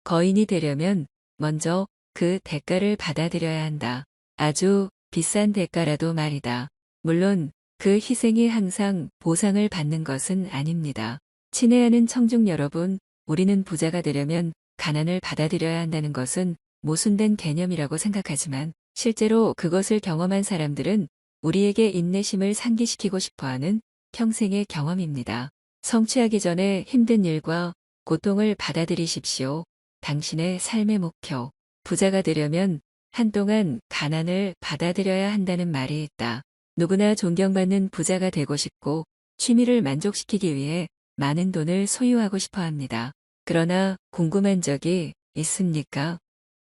거인이 되려면 먼저 그 대가를 받아들여야 한다. 아주 비싼 대가라도 말이다. 물론 그 희생이 항상 보상을 받는 것은 아닙니다. 친애하는 청중 여러분, 우리는 부자가 되려면 가난을 받아들여야 한다는 것은 모순된 개념이라고 생각하지만 실제로 그것을 경험한 사람들은 우리에게 인내심을 상기시키고 싶어하는 평생의 경험입니다. 성취하기 전에 힘든 일과 고통을 받아들이십시오. 당신의 삶의 목표. 부자가 되려면 한동안 가난을 받아들여야 한다는 말이 있다. 누구나 존경받는 부자가 되고 싶고 취미를 만족시키기 위해 많은 돈을 소유하고 싶어 합니다. 그러나 궁금한 적이 있습니까?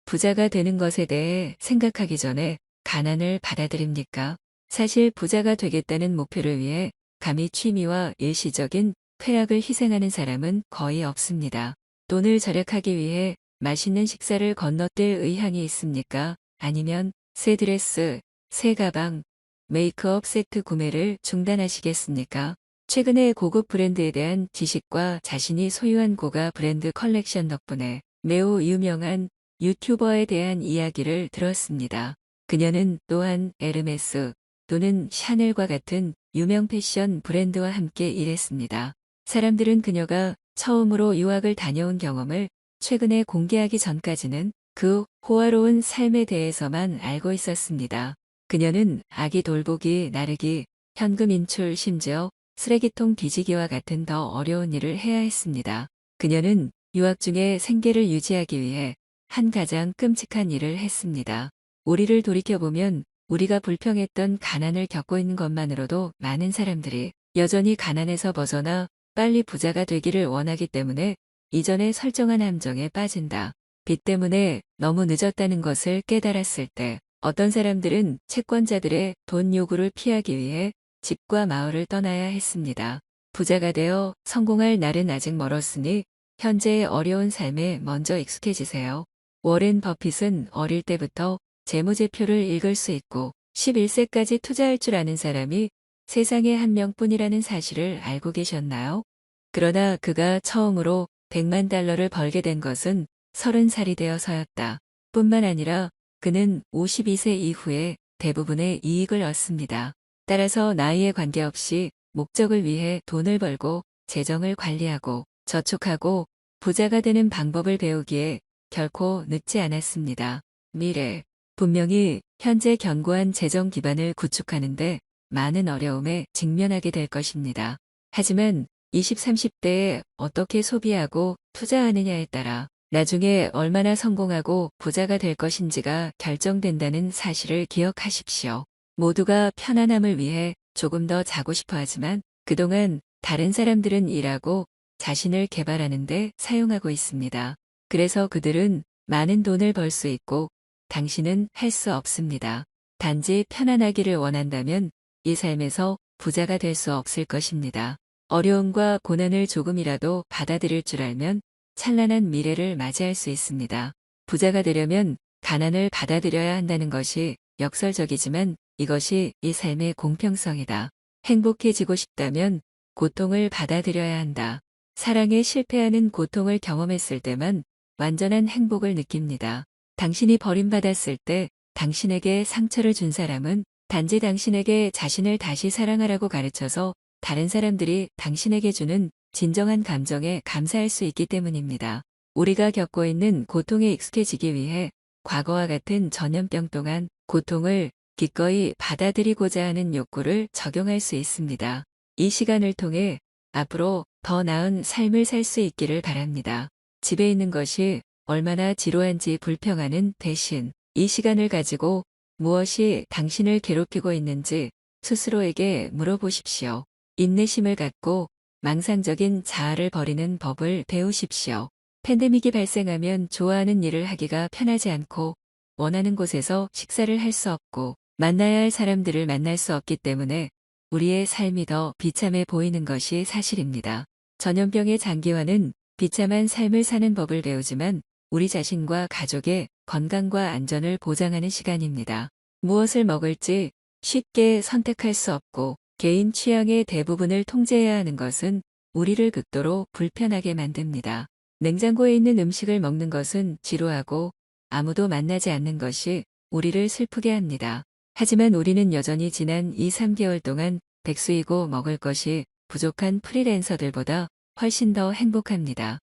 부자가 되는 것에 대해 생각하기 전에 가난을 받아들입니까? 사실 부자가 되겠다는 목표를 위해 감히 취미와 일시적인 쾌락을 희생하는 사람은 거의 없습니다. 돈을 절약하기 위해 맛있는 식사를 건너뛸 의향이 있습니까? 아니면 새 드레스, 새 가방, 메이크업 세트 구매를 중단하시겠습니까? 최근에 고급 브랜드에 대한 지식과 자신이 소유한 고가 브랜드 컬렉션 덕분에 매우 유명한 유튜버에 대한 이야기를 들었습니다. 그녀는 또한 에르메스 또는 샤넬과 같은 유명 패션 브랜드와 함께 일했습니다. 사람들은 그녀가 처음으로 유학을 다녀온 경험을 최근에 공개하기 전까지는 그 호화로운 삶에 대해서만 알고 있었습니다. 그녀는 아기 돌보기, 나르기, 현금 인출, 심지어 쓰레기통 뒤지기와 같은 더 어려운 일을 해야 했습니다. 그녀는 유학 중에 생계를 유지하기 위해 한 가장 끔찍한 일을 했습니다. 우리를 돌이켜보면 우리가 불평했던 가난을 겪고 있는 것만으로도 많은 사람들이 여전히 가난에서 벗어나 빨리 부자가 되기를 원하기 때문에 이전에 설정한 함정에 빠진다. 빚 때문에 너무 늦었다는 것을 깨달았을 때 어떤 사람들은 채권자들의 돈 요구를 피하기 위해 집과 마을을 떠나야 했습니다. 부자가 되어 성공할 날은 아직 멀었으니 현재의 어려운 삶에 먼저 익숙해지세요. 워렌 버핏은 어릴 때부터 재무제표를 읽을 수 있고 11세까지 투자할 줄 아는 사람이 세상에 한 명뿐이라는 사실을 알고 계셨나요? 그러나 그가 처음으로 100만 달러를 벌게 된 것은 30살이 되어서였다. 뿐만 아니라 그는 52세 이후에 대부분의 이익을 얻습니다. 따라서 나이에 관계없이 목적을 위해 돈을 벌고 재정을 관리하고 저축하고 부자가 되는 방법을 배우기에 결코 늦지 않았습니다. 미래. 분명히 현재 견고한 재정 기반을 구축하는데 많은 어려움에 직면하게 될 것입니다. 하지만 20, 30대에 어떻게 소비하고 투자하느냐에 따라 나중에 얼마나 성공하고 부자가 될 것인지가 결정된다는 사실을 기억하십시오. 모두가 편안함을 위해 조금 더 자고 싶어 하지만 그동안 다른 사람들은 일하고 자신을 개발하는 데 사용하고 있습니다. 그래서 그들은 많은 돈을 벌 수 있고 당신은 할 수 없습니다. 단지 편안하기를 원한다면 이 삶에서 부자가 될 수 없을 것입니다. 어려움과 고난을 조금이라도 받아들일 줄 알면 찬란한 미래를 맞이할 수 있습니다. 부자가 되려면 가난을 받아들여야 한다는 것이 역설적이지만 이것이 이 삶의 공평성이다. 행복해지고 싶다면 고통을 받아들여야 한다. 사랑에 실패하는 고통을 경험했을 때만 완전한 행복을 느낍니다. 당신이 버림받았을 때 당신에게 상처를 준 사람은 단지 당신에게 자신을 다시 사랑하라고 가르쳐서 다른 사람들이 당신에게 주는 진정한 감정에 감사할 수 있기 때문입니다. 우리가 겪고 있는 고통에 익숙해지기 위해 과거와 같은 전염병 동안 고통을 기꺼이 받아들이고자 하는 욕구를 적용할 수 있습니다. 이 시간을 통해 앞으로 더 나은 삶을 살 수 있기를 바랍니다. 집에 있는 것이 얼마나 지루한지 불평하는 대신 이 시간을 가지고 무엇이 당신을 괴롭히고 있는지 스스로에게 물어보십시오. 인내심을 갖고 망상적인 자아를 버리는 법을 배우십시오. 팬데믹이 발생하면 좋아하는 일을 하기가 편하지 않고 원하는 곳에서 식사를 할 수 없고 만나야 할 사람들을 만날 수 없기 때문에 우리의 삶이 더 비참해 보이는 것이 사실입니다. 전염병의 장기화는 비참한 삶을 사는 법을 배우지만 우리 자신과 가족의 건강과 안전을 보장하는 시간입니다. 무엇을 먹을지 쉽게 선택할 수 없고 개인 취향의 대부분을 통제해야 하는 것은 우리를 극도로 불편하게 만듭니다. 냉장고에 있는 음식을 먹는 것은 지루하고 아무도 만나지 않는 것이 우리를 슬프게 합니다. 하지만 우리는 여전히 지난 2, 3개월 동안 백수이고 먹을 것이 부족한 프리랜서들보다 훨씬 더 행복합니다.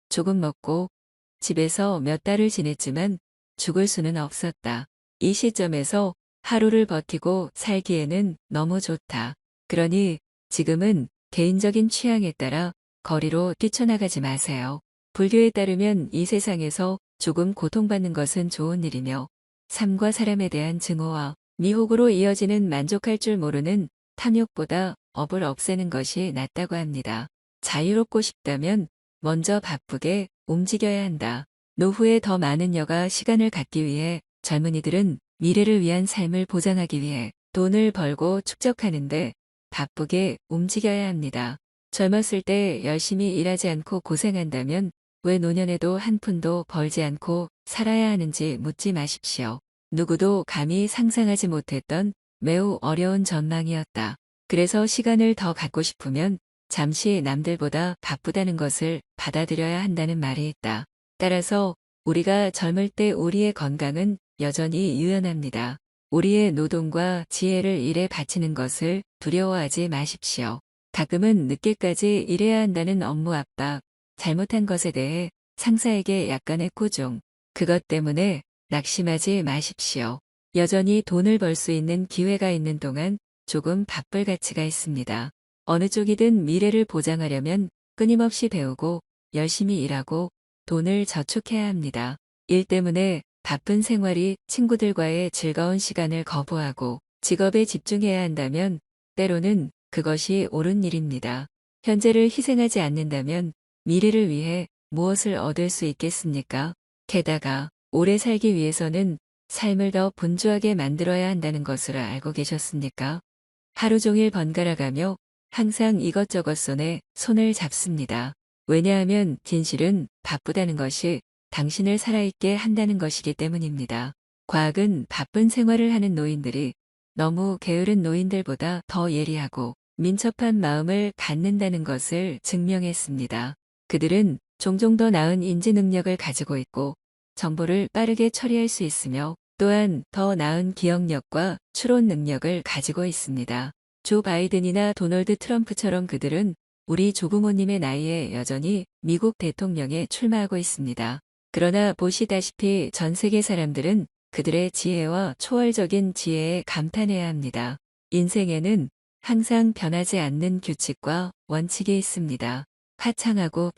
조금 먹고 집에서 몇 달을 지냈지만 죽을 수는 없었다. 이 시점에서 하루를 버티고 살기에는 너무 좋다. 그러니 지금은 개인적인 취향에 따라 거리로 뛰쳐나가지 마세요. 불교에 따르면 이 세상에서 조금 고통받는 것은 좋은 일이며 삶과 사람에 대한 증오와 미혹으로 이어지는 만족할 줄 모르는 탐욕보다 업을 없애는 것이 낫다고 합니다. 자유롭고 싶다면 먼저 바쁘게 움직여야 한다. 노후에 더 많은 여가 시간을 갖기 위해 젊은이들은 미래를 위한 삶을 보장하기 위해 돈을 벌고 축적하는데 바쁘게 움직여야 합니다. 젊었을 때 열심히 일하지 않고 고생한다면 왜 노년에도 한 푼도 벌지 않고 살아야 하는지 묻지 마십시오. 누구도 감히 상상하지 못했던 매우 어려운 전망이었다. 그래서 시간을 더 갖고 싶으면 잠시 남들보다 바쁘다는 것을 받아들여야 한다는 말이 있다. 따라서 우리가 젊을 때 우리의 건강은 여전히 유연합니다. 우리의 노동과 지혜를 일에 바치는 것을 두려워하지 마십시오. 가끔은 늦게까지 일해야 한다는 업무 압박, 잘못한 것에 대해 상사에게 약간의 꾸중, 그것 때문에 낙심하지 마십시오. 여전히 돈을 벌 수 있는 기회가 있는 동안 조금 바쁠 가치가 있습니다. 어느 쪽이든 미래를 보장하려면 끊임없이 배우고 열심히 일하고 돈을 저축해야 합니다. 일 때문에 바쁜 생활이 친구들과의 즐거운 시간을 거부하고 직업에 집중해야 한다면 때로는 그것이 옳은 일입니다. 현재를 희생하지 않는다면 미래를 위해 무엇을 얻을 수 있겠습니까? 게다가 오래 살기 위해서는 삶을 더 분주하게 만들어야 한다는 것을 알고 계셨습니까? 하루 종일 번갈아가며 항상 이것저것 손에 손을 잡습니다. 왜냐하면 진실은 바쁘다는 것이 당신을 살아있게 한다는 것이기 때문입니다. 과학은 바쁜 생활을 하는 노인들이 너무 게으른 노인들보다 더 예리하고 민첩한 마음을 갖는다는 것을 증명했습니다. 그들은 종종 더 나은 인지 능력을 가지고 있고 정보를 빠르게 처리할 수 있으며 또한 더 나은 기억력과 추론 능력을 가지고 있습니다. 조 바이든이나 도널드 트럼프처럼 그들은 우리 조부모님의 나이에 여전히 미국 대통령에 출마하고 있습니다. 그러나 보시다시피 전 세계 사람들은 그들의 지혜와 초월적인 지혜에 감탄해야 합니다. 인생에는 항상 변하지 않는 규칙과 원칙이 있습니다. 화창하고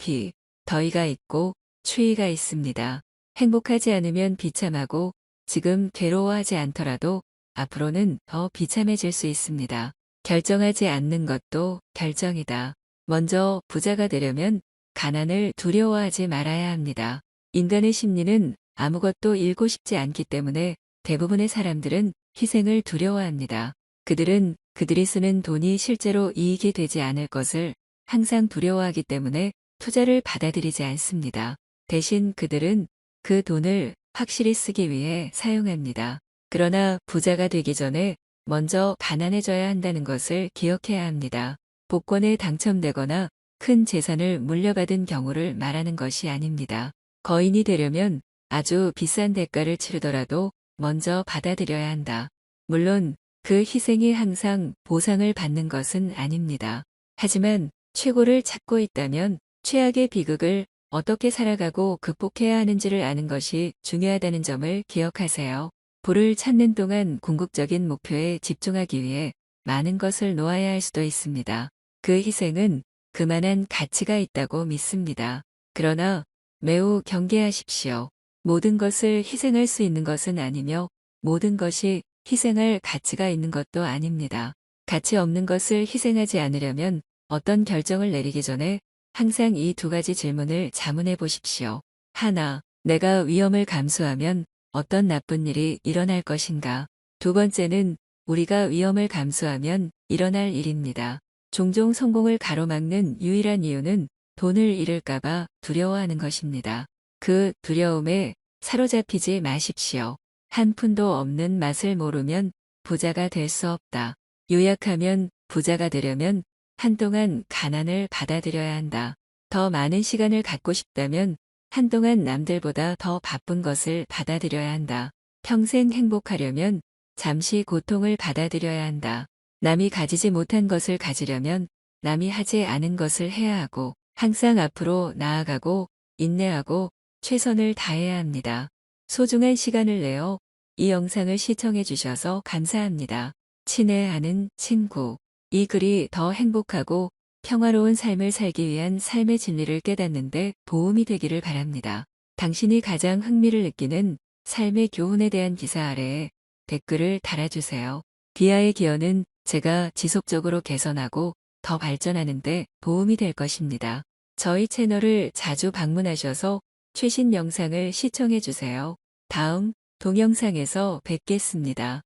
더위가 있고 추위가 있습니다. 행복하지 않으면 비참하고 지금 괴로워하지 않더라도 앞으로는 더 비참해질 수 있습니다. 결정하지 않는 것도 결정이다. 먼저 부자가 되려면 가난을 두려워하지 말아야 합니다. 인간의 심리는 아무것도 잃고 싶지 않기 때문에 대부분의 사람들은 희생을 두려워합니다. 그들은 그들이 쓰는 돈이 실제로 이익이 되지 않을 것을 항상 두려워하기 때문에 투자를 받아들이지 않습니다. 대신 그들은 그 돈을 확실히 쓰기 위해 사용합니다. 그러나 부자가 되기 전에 먼저 가난해져야 한다는 것을 기억해야 합니다. 복권에 당첨되거나 큰 재산을 물려받은 경우를 말하는 것이 아닙니다. 거인이 되려면 아주 비싼 대가를 치르더라도 먼저 받아들여야 한다. 물론 그 희생이 항상 보상을 받는 것은 아닙니다. 하지만 최고를 찾고 있다면 최악의 비극을 어떻게 살아가고 극복해야 하는지를 아는 것이 중요하다는 점을 기억하세요. 부를 찾는 동안 궁극적인 목표에 집중하기 위해 많은 것을 놓아야 할 수도 있습니다. 그 희생은 그만한 가치가 있다고 믿습니다. 그러나 매우 경계하십시오. 모든 것을 희생할 수 있는 것은 아니며 모든 것이 희생할 가치가 있는 것도 아닙니다. 가치 없는 것을 희생하지 않으려면 어떤 결정을 내리기 전에 항상 이 두 가지 질문을 자문해 보십시오. 하나, 내가 위험을 감수하면 어떤 나쁜 일이 일어날 것인가? 두 번째는 우리가 위험을 감수하면 일어날 일입니다. 종종 성공을 가로막는 유일한 이유는 돈을 잃을까봐 두려워하는 것입니다. 그 두려움에 사로잡히지 마십시오. 한 푼도 없는 맛을 모르면 부자가 될 수 없다. 요약하면 부자가 되려면 한동안 가난을 받아들여야 한다. 더 많은 시간을 갖고 싶다면 한동안 남들보다 더 바쁜 것을 받아들여야 한다. 평생 행복하려면 잠시 고통을 받아들여야 한다. 남이 가지지 못한 것을 가지려면 남이 하지 않은 것을 해야 하고 항상 앞으로 나아가고 인내하고 최선을 다해야 합니다. 소중한 시간을 내어 이 영상을 시청해 주셔서 감사합니다. 친애하는 친구. 이 글이 더 행복하고 평화로운 삶을 살기 위한 삶의 진리를 깨닫는데 도움이 되기를 바랍니다. 당신이 가장 흥미를 느끼는 삶의 교훈에 대한 기사 아래에 댓글을 달아주세요. 비아의 기여는 제가 지속적으로 개선하고 더 발전하는 데 도움이 될 것입니다. 저희 채널을 자주 방문하셔서 최신 영상을 시청해 주세요. 다음 동영상에서 뵙겠습니다.